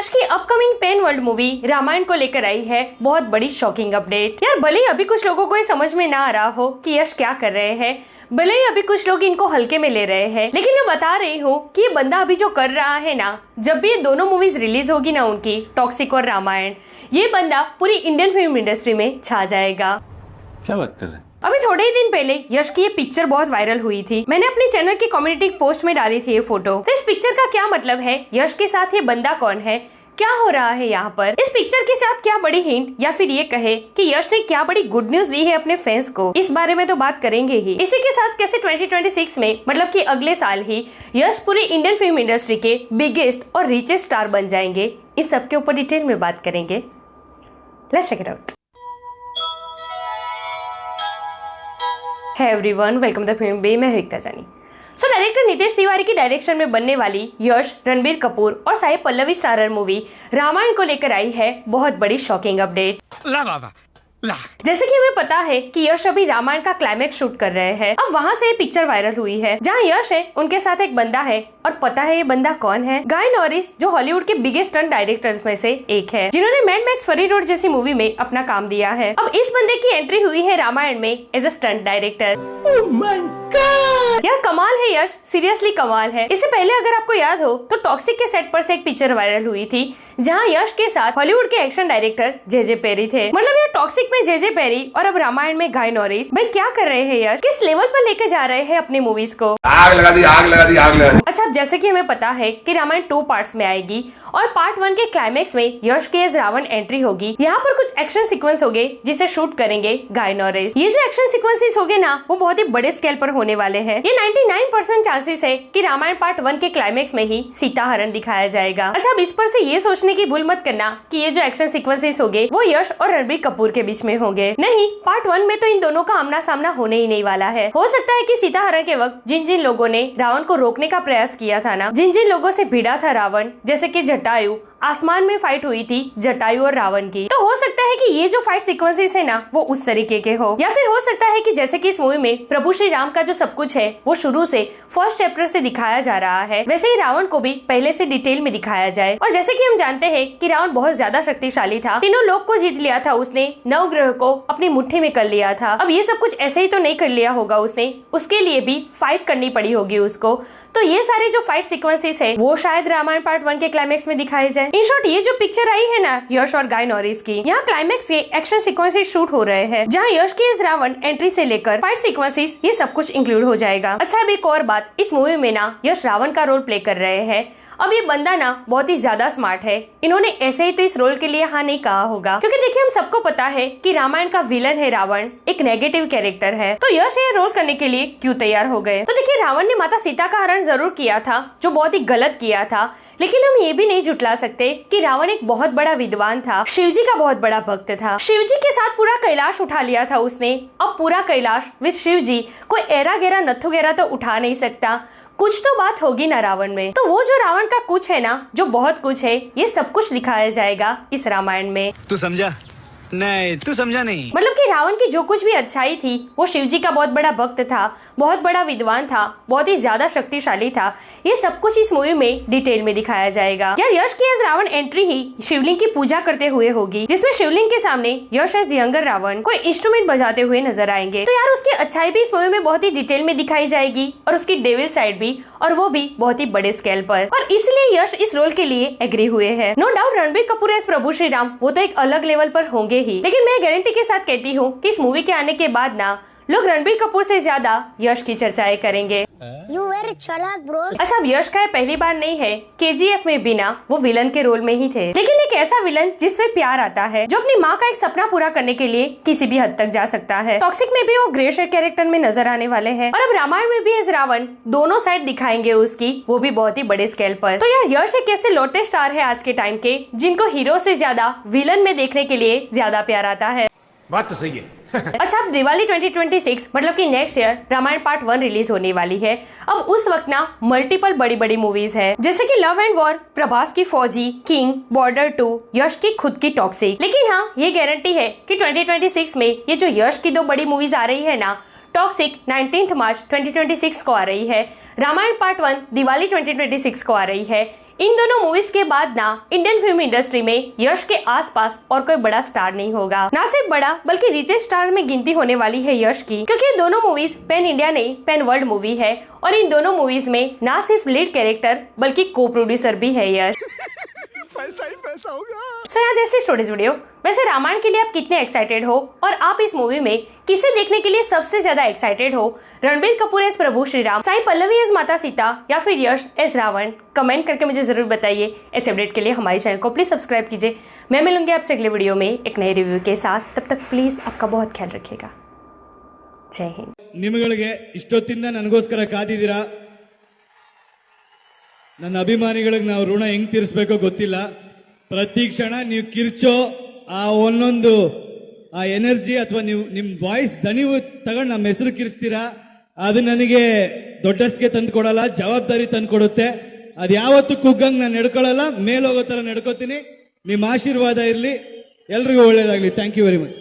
यश की upcoming pan world movie Ramayana को लेकर आई है बहुत बड़ी शॉकिंग अपडेट। यार भले ही अभी कुछ लोगों को ये समझ में ना आ रहा हो कि यश क्या कर रहे हैं, भले ही अभी कुछ लोग इनको हल्के में ले रहे हैं, लेकिन मैं बता रही हूँ कि ये बंदा अभी जो कर रहा है ना, जब भी ये दोनों मूवीज रिलीज होगी ना उनकी, टॉक्सिक और रामायण, ये बंदा पूरी इंडियन फिल्म इंडस्ट्री में छा जाएगा। क्या बात कर रहे हैं? अभी थोड़े ही दिन पहले यश की ये पिक्चर बहुत वायरल हुई थी। मैंने अपने चैनल की कम्युनिटी पोस्ट में डाली थी ये फोटो। तो इस पिक्चर का क्या मतलब है, यश के साथ ये बंदा कौन है, क्या हो रहा है यहाँ पर, इस पिक्चर के साथ क्या बड़ी हिंट या फिर ये कहे कि यश ने क्या बड़ी गुड न्यूज दी है अपने फैंस को, इस बारे में तो बात करेंगे ही। इसी के साथ कैसे 2026 में मतलब कि अगले साल ही यश पूरी इंडियन फिल्म इंडस्ट्री के बिगेस्ट और रिचेस्ट स्टार बन जाएंगे, इस सब के ऊपर डिटेल में बात करेंगे। Let's check it out. Hey everyone, welcome to film bay. मैं हूं एकता जानी। डायरेक्टर नितेश तिवारी की डायरेक्शन में बनने वाली यश, रणबीर कपूर और साई पल्लवी स्टारर मूवी रामायण को लेकर आई है बहुत बड़ी शॉकिंग अपडेट। जैसे कि हमें पता है कि यश अभी रामायण का क्लाइमेक्स शूट कर रहे हैं। अब वहाँ से ये पिक्चर वायरल हुई है जहाँ यश है, उनके साथ एक बंदा है, और पता है ये बंदा कौन है? गाय नॉरिस, जो हॉलीवुड के बिगेस्ट स्टंट डायरेक्टर्स में से एक है, जिन्होंने मैड मैक्स फरी रोड जैसी मूवी में अपना काम दिया है। अब इस बंदे की एंट्री हुई है रामायण में एज अ स्टंट डायरेक्टर। यार कमाल है यश, सीरियसली कमाल है। इससे पहले अगर आपको याद हो तो टॉक्सिक के सेट पर से एक पिक्चर वायरल हुई थी जहां यश के साथ हॉलीवुड के एक्शन डायरेक्टर जे पेरी थे। मतलब यार टॉक्सिक में जे पेरी और अब रामायण में गाय नॉरिस। भाई क्या कर रहे हैं यश, किस लेवल पर लेके जा रहे हैं अपनी मूवीज को? आग लगा दी, आग लगा दी, आग लगा दी। अच्छा, जैसे कि हमें पता है कि रामायण 2 पार्ट्स में आएगी और पार्ट 1 के क्लाइमेक्स में यश के एज रावण एंट्री होगी। यहाँ पर कुछ एक्शन सीक्वेंस होंगे जिसे शूट करेंगे गाय नॉरिस। ये जो एक्शन सीक्वेंसेस होंगे ना, वो बहुत ही बड़े स्केल पर होने वाले हैं। ये 99% चांसेस है कि रामायण पार्ट 1 के क्लाइमेक्स में ही सीता हरण दिखाया जाएगा। अच्छा, अब इस पर से ये सोचने की भूल मत करना कि ये जो एक्शन सीक्वेंसेस होंगे वो यश और रणबीर कपूर के बीच में होंगे। नहीं, पार्ट 1 में तो इन दोनों का आमना सामना होने ही नहीं वाला है। हो सकता है कि सीता हरण के वक्त जिन जिन लोगों ने रावण को रोकने का प्रयास किया था ना, जिन जिन लोगों से भिड़ा था रावण, जैसे कि जटायु, आसमान में फाइट हुई थी जटायु और रावण की, तो हो सकता है कि ये जो फाइट सीक्वेंसेस है ना वो उस तरीके के हो। या फिर हो सकता है कि जैसे कि इस मूवी में प्रभु श्री राम का जो सब कुछ है वो शुरू से फर्स्ट चैप्टर से दिखाया जा रहा है, वैसे ही रावण को भी पहले से डिटेल में दिखाया जाए। और जैसे कि हम जानते हैं कि रावण बहुत ज्यादा शक्तिशाली था, तीनों लोक को जीत लिया था उसने, नवग्रह को अपनी मुट्ठी में कर लिया था। अब ये सब कुछ ऐसे ही तो नहीं कर लिया होगा उसने, उसके लिए भी फाइट करनी पड़ी होगी उसको। तो ये सारे जो फाइट सीक्वेंसेस है वो शायद रामायण पार्ट 1 के क्लाइमेक्स में दिखाए जाए। इन शॉर्ट, ये जो पिक्चर आई है ना यश और गाय नॉरिस की, यहाँ क्लाइमेक्स के एक्शन सीक्वेंसेस शूट हो रहे हैं जहाँ यश की इस रावण एंट्री से लेकर फाइट सीक्वेंसेस ये सब कुछ इंक्लूड हो जाएगा। अच्छा, अब एक और बात, इस मूवी में ना यश रावण का रोल प्ले कर रहे हैं। अब ये बंदा ना बहुत ही ज्यादा स्मार्ट है, इन्होंने ऐसे ही तो इस रोल के लिए हाँ नहीं कहा होगा, क्योंकि देखिए हम सबको पता है कि रामायण का विलन है रावण, एक नेगेटिव कैरेक्टर है। तो यश ये रोल करने के लिए क्यों तैयार हो गए? तो देखिए रावण ने माता सीता का हरण जरूर किया था, जो बहुत ही गलत किया था, लेकिन हम ये भी नहीं झुटला सकते कि रावण एक बहुत बड़ा विद्वान था, शिवजी का बहुत बड़ा भक्त था। शिवजी के साथ पूरा कैलाश उठा लिया था उसने। अब पूरा कैलाश विद शिवजी कोई एरा गेरा नथु गेरा तो उठा नहीं सकता, कुछ तो बात होगी ना रावण में। तो वो जो रावण का कुछ है ना, जो बहुत कुछ है, ये सब कुछ दिखाया जाएगा इस रामायण में। तू समझा? नहीं, तू समझा नहीं। मतलब कि रावण की जो कुछ भी अच्छाई थी, वो शिवजी का बहुत बड़ा भक्त था, बहुत बड़ा विद्वान था, बहुत ही ज्यादा शक्तिशाली था, ये सब कुछ इस मूवी में डिटेल में दिखाया जाएगा। यार यश की एज रावण एंट्री ही शिवलिंग की पूजा करते हुए होगी, जिसमें शिवलिंग के सामने यश एज यंगर रावण कोई इंस्ट्रूमेंट बजाते हुए नजर आएंगे। तो यार उसकी अच्छाई भी इस मूवी में बहुत ही डिटेल में दिखाई जाएगी, और उसकी डेविल साइड भी, और वो भी बहुत ही बड़े स्केल पर। और इसलिए यश इस रोल के लिए एग्री हुए हैं। No doubt Ranbir Kapoor as Prabhu Shri Ram वो तो एक अलग लेवल पर होंगे ही, लेकिन मैं गारंटी के साथ कहती हूँ कि इस मूवी के आने के बाद ना लोग रणबीर कपूर से ज्यादा यश की चर्चाएं करेंगे। You very चालाक ब्रो। अच्छा, अब यश का ये पहली बार नहीं है, KGF में भी ना वो विलन के रोल में ही थे, लेकिन एक ऐसा विलन जिसमें प्यार आता है, जो अपनी माँ का एक सपना पूरा करने के लिए किसी भी हद तक जा सकता है। टॉक्सिक में भी वो ग्रे शेड कैरेक्टर में नजर आने वाले हैं, और अब रामायण में भी एज रावण दोनों साइड दिखाएंगे उसकी, वो भी बहुत ही बड़े स्केल पर। तो यार यश एक ऐसे लौटते स्टार है आज के टाइम के, जिनको हीरो से ज्यादा विलन में देखने के लिए ज्यादा प्यार आता है। बात तो सही है। अच्छा, अब दिवाली 2026 मतलब कि next year Ramayana part 1 release होने वाली है। अब उस वक्त ना मल्टीपल बड़ी बड़ी मूवीज है, जैसे कि लव एंड वॉर, प्रभास की फौजी, किंग, बॉर्डर 2, यश की खुद की टॉक्सिक। लेकिन हाँ, ये गारंटी है कि 2026 में ये जो यश की 2 बड़ी मूवीज आ रही है ना, टॉक्सिक 19 मार्च 2026 को आ रही है, रामायण पार्ट 1 दिवाली 2026 को आ रही है। इन दोनों मूवीज के बाद ना इंडियन फिल्म इंडस्ट्री में यश के आसपास और कोई बड़ा स्टार नहीं होगा। ना सिर्फ बड़ा बल्कि रिचेस्ट स्टार में गिनती होने वाली है यश की, क्योंकि ये दोनों मूवीज पैन इंडिया नहीं पैन वर्ल्ड मूवी है और इन दोनों मूवीज में ना सिर्फ लीड कैरेक्टर बल्कि को प्रोड्यूसर भी है यश। पैसा ही पैसा होगा। सो यार ऐसी स्टोरीज वीडियो। वैसे रामायण के लिए आप कितने एक्साइटेड हो और आप इस मूवी में किसे देखने के लिए सबसे ज्यादा एक्साइटेड हो? रणबीर कपूर एज प्रभु श्री राम, साई पल्लवी एज माता सीता या फिर यश एज रावण? कमेंट करके मुझे जरूर बताइए। इस अपडेट के लिए हमारे चैनल को प्लीज सब्सक्राइब कीजिए। मैं मिलूंगी आपसे अगले वीडियो में एक नए रिव्यू के साथ। तब तक प्लीज आपका बहुत ख्याल रखिएगा। जय हिंद। ನಿಮಗಳಿಗೆ ಇಷ್ಟೊತ್ತಿಂದ ನನಗೋಸ್ಕರ ಕಾದಿದ್ದೀರಾ. ನನ್ನ ಅಭಿಮಾನಿಗಳಿಗೆ ನಾವು ಋಣ ಹೆಂಗ್ ತೀರಿಸಬೇಕೋ ಗೊತ್ತಿಲ್ಲ. ಪ್ರತಿ ಕ್ಷಣ ನೀವು ಕಿರ್ಚೋ ಆ ಒಂದೊಂದು ಆ ಎನರ್ಜಿ ಅಥವಾ ನೀವು ನಿಮ್ಮ ವಾಯ್ಸ್ ದಣಿವು ತಗೊಂಡು ನಮ್ಮ ಹೆಸರು ಕಿರಿಸ್ತೀರಾ, ಅದು ನನಗೆ ದೊಡ್ಡಸ್ಗೆ ತಂದು ಕೊಡಲ್ಲ, ಜವಾಬ್ದಾರಿ ತಂದು ಕೊಡುತ್ತೆ. ಅದು ಯಾವತ್ತೂ ಕುಗ್ಗಂಗ್ ನಾನು ನಡ್ಕೊಳ್ಳಲ್ಲ, ಮೇಲೋಗೋ ತರ ನಡ್ಕೋತೀನಿ. ನಿಮ್ಮ ಆಶೀರ್ವಾದ ಇರಲಿ. ಎಲ್ರಿಗೂ ಒಳ್ಳೇದಾಗ್ಲಿ. Thank you very much.